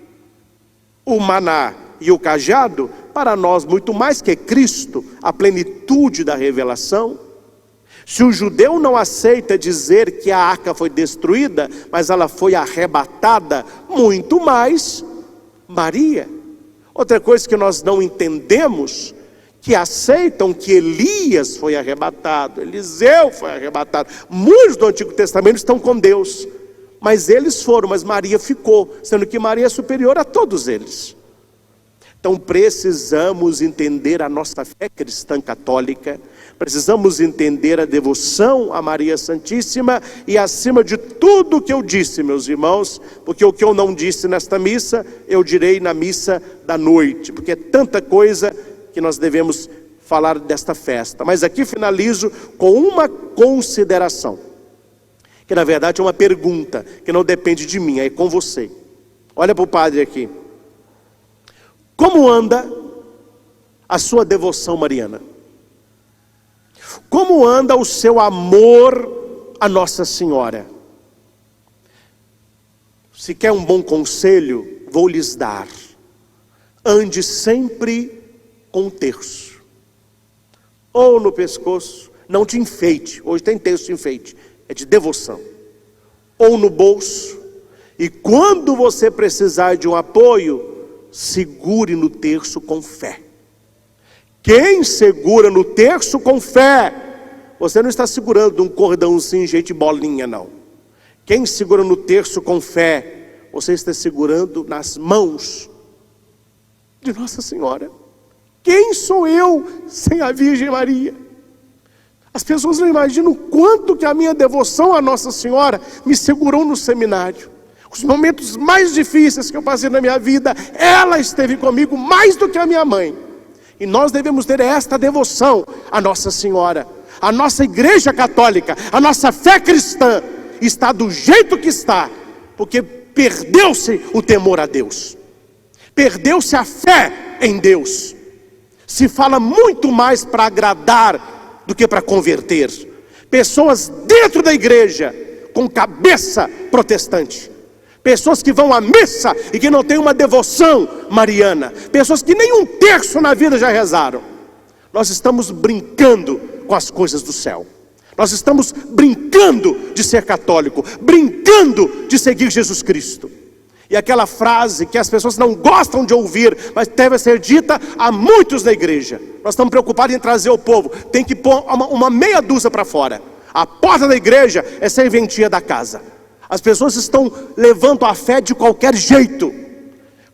Speaker 1: o maná e o cajado, para nós muito mais que Cristo, a plenitude da revelação. Se o judeu não aceita dizer que a arca foi destruída, mas ela foi arrebatada, muito mais Maria. Outra coisa que nós não entendemos, que aceitam que Elias foi arrebatado, Eliseu foi arrebatado. Muitos do Antigo Testamento estão com Deus, mas eles foram, mas Maria ficou, sendo que Maria é superior a todos eles. Então precisamos entender a nossa fé cristã católica, precisamos entender a devoção a Maria Santíssima e acima de tudo o que eu disse, meus irmãos, porque o que eu não disse nesta missa, eu direi na missa da noite, porque é tanta coisa que nós devemos falar desta festa. Mas aqui finalizo com uma consideração, que na verdade é uma pergunta, que não depende de mim, é com você. Olha para o padre aqui. Como anda a sua devoção mariana? Como anda o seu amor a Nossa Senhora? Se quer um bom conselho, vou lhes dar. Ande sempre com um terço, ou no pescoço, não te enfeite, hoje tem terço de enfeite, é de devoção, ou no bolso, e quando você precisar de um apoio, segure no terço com fé. Quem segura no terço com fé, você não está segurando um cordãozinho jeito de bolinha, não. Quem segura no terço com fé, você está segurando nas mãos de Nossa Senhora. Quem sou eu sem a Virgem Maria? As pessoas não imaginam o quanto que a minha devoção à Nossa Senhora me segurou no seminário. Os momentos mais difíceis que eu passei na minha vida, ela esteve comigo mais do que a minha mãe. E nós devemos ter esta devoção à Nossa Senhora. A nossa igreja católica, a nossa fé cristã está do jeito que está, porque perdeu-se o temor a Deus, perdeu-se a fé em Deus. Se fala muito mais para agradar do que para converter. Pessoas dentro da igreja com cabeça protestante, pessoas que vão à missa e que não têm uma devoção mariana, pessoas que nem um terço na vida já rezaram. Nós estamos brincando com as coisas do céu. Nós estamos brincando de ser católico, brincando de seguir Jesus Cristo. E aquela frase que as pessoas não gostam de ouvir, mas deve ser dita a muitos da igreja. Nós estamos preocupados em trazer o povo. Tem que pôr uma meia dúzia para fora. A porta da igreja é serventia da casa. As pessoas estão levando a fé de qualquer jeito.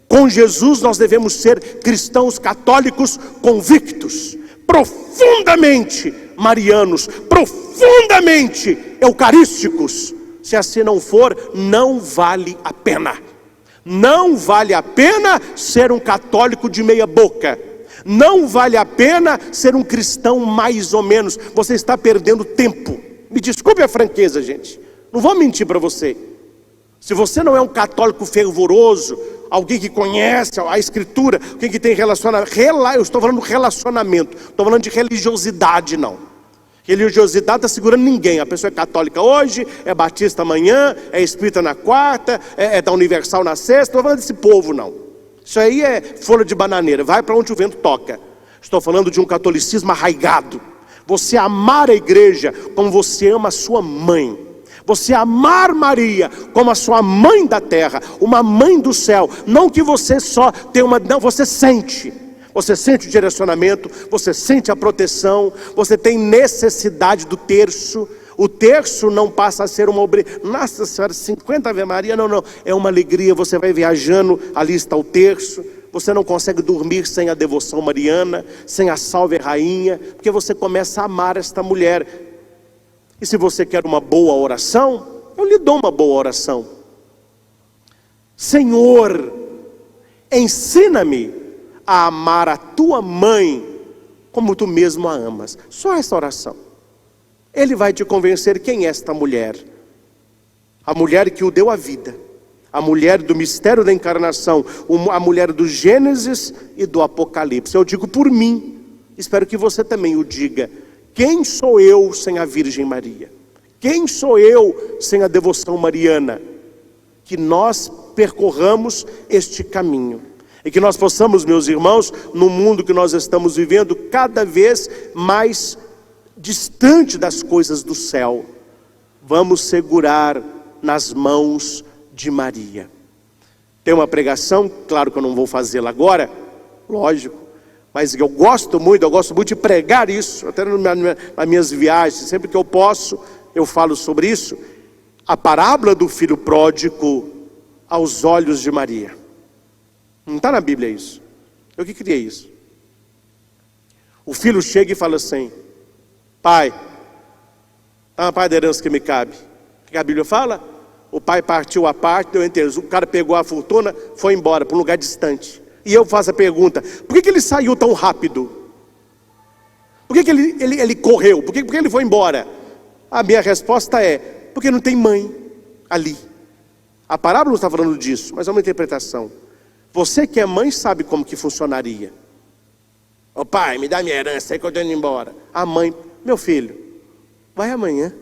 Speaker 1: Com Jesus nós devemos ser cristãos católicos convictos, profundamente marianos, profundamente eucarísticos. Se assim não for, não vale a pena. Não vale a pena ser um católico de meia boca. Não vale a pena ser um cristão mais ou menos. Você está perdendo tempo. Me desculpe a franqueza, gente. Não vou mentir para você. Se você não é um católico fervoroso, alguém que conhece a Escritura, alguém que tem relacionamento, eu estou falando de relacionamento, estou falando de religiosidade, não. Religiosidade está segurando ninguém. A pessoa é católica hoje, é batista amanhã, é espírita na quarta, é da Universal na sexta. Estou falando desse povo, não. Isso aí é folha de bananeira, vai para onde o vento toca. Estou falando de um catolicismo arraigado. Você amar a igreja como você ama a sua mãe. Você amar Maria como a sua mãe da terra, uma mãe do céu. Não que você só tenha uma... Não, você sente. Você sente o direcionamento, você sente a proteção, você tem necessidade do terço. O terço não passa a ser uma obrigação. Nossa Senhora, 50 Ave Maria, não. É uma alegria, você vai viajando, ali está o terço. Você não consegue dormir sem a devoção mariana, sem a Salve Rainha, porque você começa a amar esta mulher. E se você quer uma boa oração, eu lhe dou uma boa oração. Senhor, ensina-me a amar a tua mãe como tu mesmo a amas. Só essa oração. Ele vai te convencer quem é esta mulher. A mulher que o deu a vida. A mulher do mistério da encarnação, a mulher do Gênesis e do Apocalipse. Eu digo por mim, espero que você também o diga. Quem sou eu sem a Virgem Maria? Quem sou eu sem a devoção mariana? Que nós percorramos este caminho. E que nós possamos, meus irmãos, no mundo que nós estamos vivendo, cada vez mais distante das coisas do céu, vamos segurar nas mãos de Maria. Tem uma pregação, claro que eu não vou fazê-la agora, lógico, mas eu gosto muito de pregar isso, até nas minhas viagens, sempre que eu posso, eu falo sobre isso. A parábola do filho pródigo aos olhos de Maria. Não está na Bíblia isso. Eu que criei isso. O filho chega e fala assim: pai, dá uma parte da herança que me cabe. O que a Bíblia fala? O pai partiu a parte, deu inteiro. O cara pegou a fortuna, foi embora para um lugar distante. E eu faço a pergunta: por que ele saiu tão rápido? Por que ele correu? Por que ele foi embora? A minha resposta é: porque não tem mãe ali. A parábola não está falando disso, mas é uma interpretação. Você que é mãe sabe como que funcionaria. Ô pai, me dá minha herança aí que eu estou indo embora. A mãe: meu filho, vai amanhã.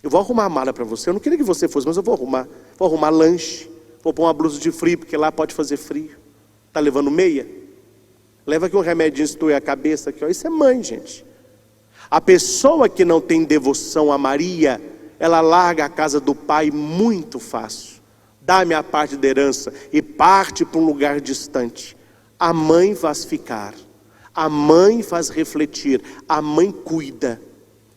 Speaker 1: Eu vou arrumar a mala para você. Eu não queria que você fosse, mas eu vou arrumar. Vou arrumar lanche. Vou pôr uma blusa de frio, porque lá pode fazer frio. Está levando meia? Leva aqui um remedinho, estoura a cabeça aqui, ó. Isso é mãe, gente. A pessoa que não tem devoção a Maria, ela larga a casa do pai muito fácil. Dá-me a parte da herança e parte para um lugar distante. A mãe faz ficar. A mãe faz refletir. A mãe cuida.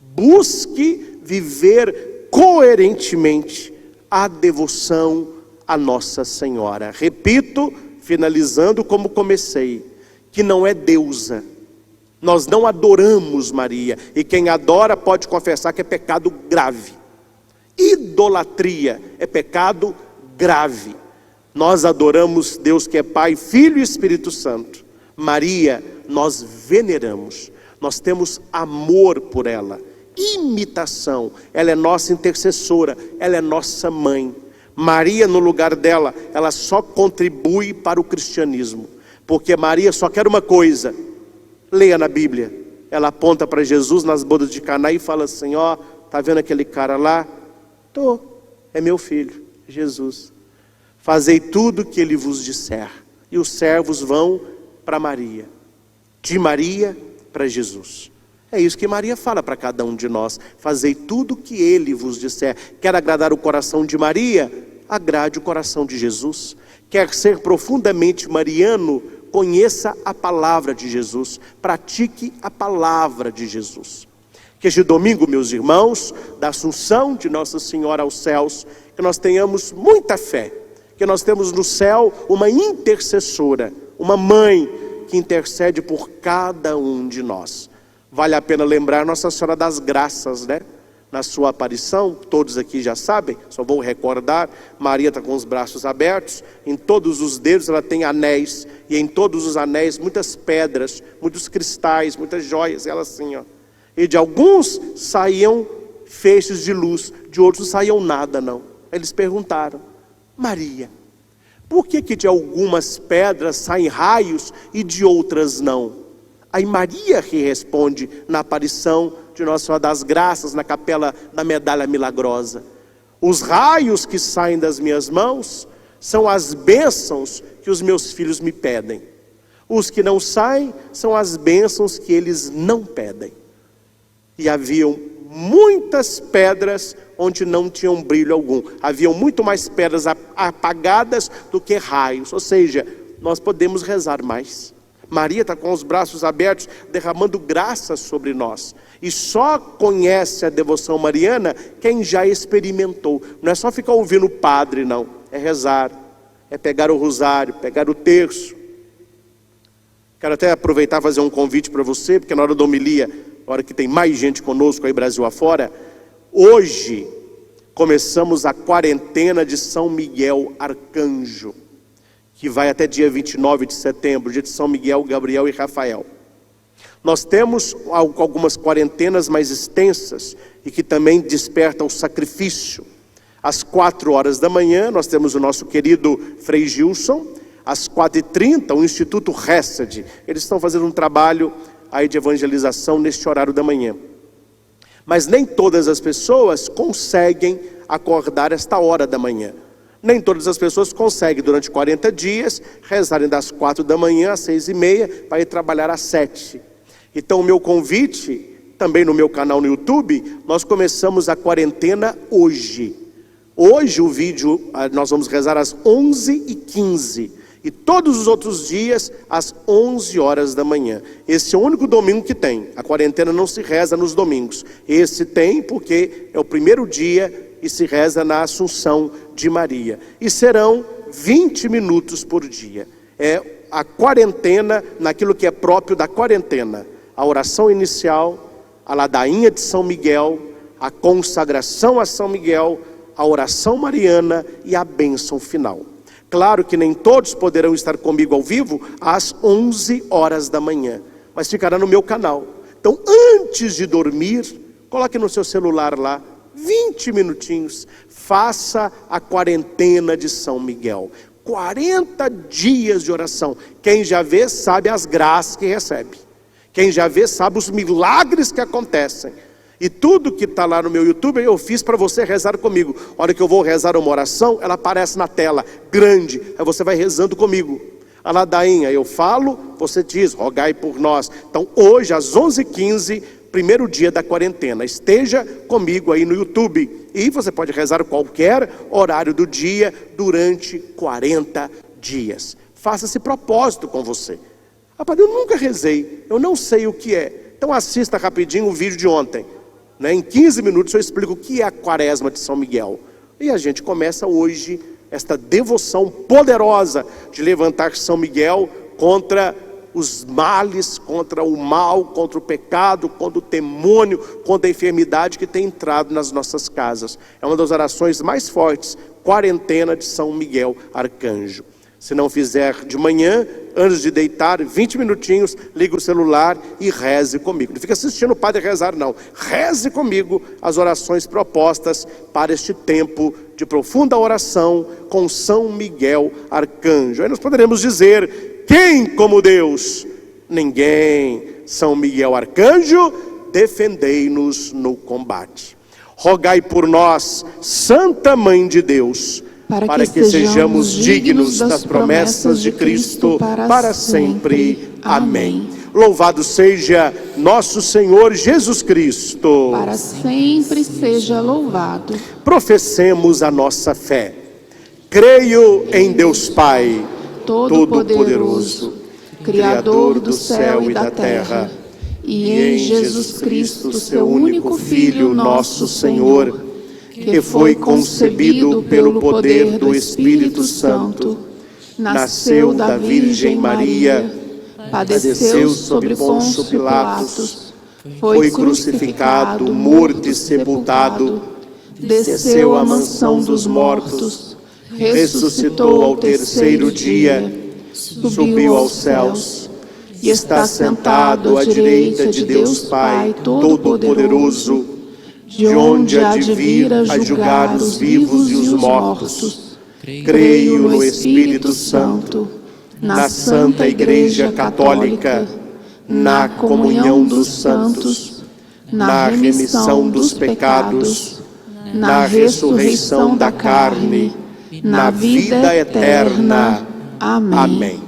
Speaker 1: Busque viver coerentemente a devoção a Nossa Senhora. Repito, finalizando como comecei, que não é deusa. Nós não adoramos Maria. E quem adora pode confessar que é pecado grave. Idolatria é pecado grave. Nós adoramos Deus que é Pai, Filho e Espírito Santo. Maria, nós veneramos. Nós temos amor por ela. Imitação. Ela é nossa intercessora. Ela é nossa mãe. Maria, no lugar dela, ela só contribui para o cristianismo. Porque Maria só quer uma coisa. Leia na Bíblia. Ela aponta para Jesus nas bodas de Caná e fala assim: ó, tá vendo aquele cara lá? Tô, é meu filho, Jesus. Fazei tudo o que ele vos disser. E os servos vão para Maria. De Maria para Jesus. É isso que Maria fala para cada um de nós. Fazei tudo o que ele vos disser. Quer agradar o coração de Maria? Agrade o coração de Jesus. Quer ser profundamente mariano? Conheça a palavra de Jesus. Pratique a palavra de Jesus. Que este domingo, meus irmãos, da Assunção de Nossa Senhora aos céus, que nós tenhamos muita fé. Que nós temos no céu uma intercessora, uma mãe que intercede por cada um de nós. Vale a pena lembrar Nossa Senhora das Graças, né? Na sua aparição, todos aqui já sabem, só vou recordar, Maria está com os braços abertos, em todos os dedos ela tem anéis, e em todos os anéis muitas pedras, muitos cristais, muitas joias, ela assim, ó. E de alguns saíam feixes de luz, de outros não saíam nada não. Eles perguntaram: Maria, por que de algumas pedras saem raios e de outras não? Aí Maria que responde na aparição de Nossa Senhora das Graças, na capela da Medalha Milagrosa: os raios que saem das minhas mãos são as bênçãos que os meus filhos me pedem. Os que não saem são as bênçãos que eles não pedem. E haviam muitas pedras onde não tinham brilho algum. Haviam muito mais pedras apagadas do que raios. Ou seja, nós podemos rezar mais. Maria está com os braços abertos, derramando graças sobre nós. E só conhece a devoção mariana quem já experimentou. Não é só ficar ouvindo o padre, não. É rezar, é pegar o rosário, pegar o terço. Quero até aproveitar e fazer um convite para você, porque na hora da homilia, na hora que tem mais gente conosco aí Brasil afora, hoje começamos a quarentena de São Miguel Arcanjo, que vai até dia 29 de setembro, dia de São Miguel, Gabriel e Rafael. Nós temos algumas quarentenas mais extensas e que também despertam o sacrifício. Às 4 horas da manhã, nós temos o nosso querido Frei Gilson. Às 4h30, o Instituto Hesed. Eles estão fazendo um trabalho aí de evangelização neste horário da manhã. Mas nem todas as pessoas conseguem acordar esta hora da manhã. Nem todas as pessoas conseguem, durante 40 dias, rezarem das 4 da manhã às 6h30, para ir trabalhar às 7. Então, o meu convite, também no meu canal no YouTube, nós começamos a quarentena hoje. Hoje o vídeo, nós vamos rezar às 11h15. E todos os outros dias, às 11 horas da manhã. Esse é o único domingo que tem. A quarentena não se reza nos domingos. Esse tem porque é o primeiro dia e se reza na Assunção de Maria. E serão 20 minutos por dia. É a quarentena, naquilo que é próprio da quarentena. A oração inicial, a ladainha de São Miguel, a consagração a São Miguel, a oração mariana e a bênção final. Claro que nem todos poderão estar comigo ao vivo às 11 horas da manhã, mas ficará no meu canal. Então, antes de dormir, coloque no seu celular lá, 20 minutinhos, faça a quarentena de São Miguel. 40 dias de oração. Quem já vê sabe as graças que recebe. Quem já vê sabe os milagres que acontecem. E tudo que está lá no meu YouTube eu fiz para você rezar comigo. A hora que eu vou rezar uma oração, ela aparece na tela, grande. Aí você vai rezando comigo. A ladainha eu falo, você diz, rogai por nós. Então hoje às 11h15, primeiro dia da quarentena. Esteja comigo aí no YouTube. E você pode rezar qualquer horário do dia durante 40 dias. Faça esse propósito com você. Rapaz, eu nunca rezei, eu não sei o que é. Então assista rapidinho o vídeo de ontem. Em 15 minutos eu explico o que é a quaresma de São Miguel. E a gente começa hoje esta devoção poderosa de levantar São Miguel contra os males, contra o mal, contra o pecado, contra o demônio, contra a enfermidade que tem entrado nas nossas casas. É uma das orações mais fortes, quarentena de São Miguel Arcanjo. Se não fizer de manhã, antes de deitar, 20 minutinhos, liga o celular e reze comigo. Não fica assistindo o padre rezar, não. Reze comigo as orações propostas para este tempo de profunda oração com São Miguel Arcanjo. Aí nós poderemos dizer, quem como Deus? Ninguém. São Miguel Arcanjo, defendei-nos no combate. Rogai por nós, Santa Mãe de Deus, para que sejamos dignos das promessas de Cristo para sempre. Amém. Louvado seja nosso Senhor Jesus Cristo.
Speaker 2: Para sempre seja louvado.
Speaker 1: Professemos a nossa fé. Creio em Deus Pai, Todo-Poderoso, Criador do céu e da terra, e em Jesus Cristo, seu único Filho, nosso Senhor, que foi concebido pelo poder do Espírito Santo, nasceu da Virgem Maria, padeceu sob Pôncio Pilatos, foi crucificado, morto e sepultado, desceu à mansão dos mortos, ressuscitou ao terceiro dia, subiu aos céus, e está sentado à direita de Deus Pai Todo-Poderoso, de onde há de vir a julgar os vivos e os mortos. Creio no Espírito Santo, na Santa Igreja Católica, na comunhão dos santos, na remissão dos pecados, na ressurreição da carne, na vida eterna. Amém.